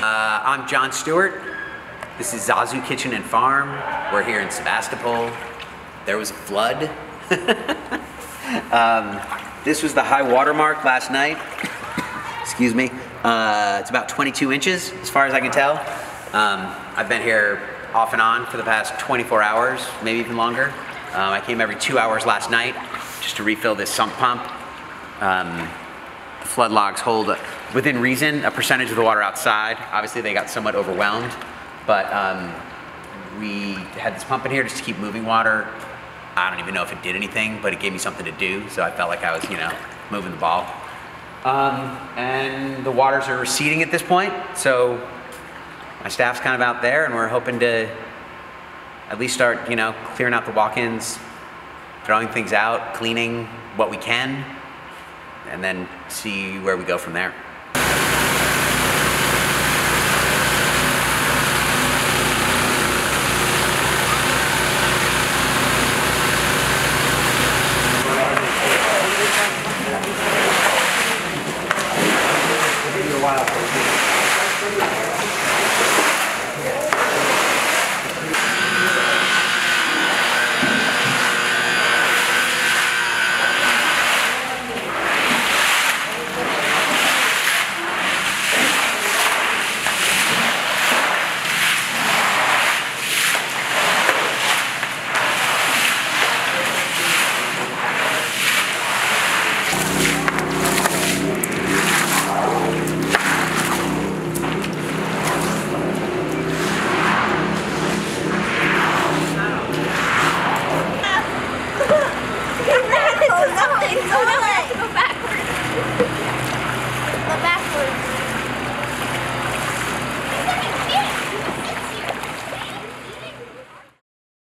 I'm John Stewart. This is Zazu Kitchen and Farm. We're here in Sebastopol. There was a flood. This was the high water mark last night. Excuse me. It's about 22 inches as far as I can tell. I've been here off and on for the past 24 hours, maybe even longer. I came every 2 hours last night just to refill this sump pump. The flood logs hold, within reason, a percentage of the water outside. Obviously they got somewhat overwhelmed, but we had this pump in here just to keep moving water. I don't even know if it did anything, but it gave me something to do, so I felt like I was, moving the ball. And the waters are receding at this point, so my staff's kind of out there, and we're hoping to at least start, clearing out the walk-ins, throwing things out, cleaning what we can, and then see where we go from there. Go backwards.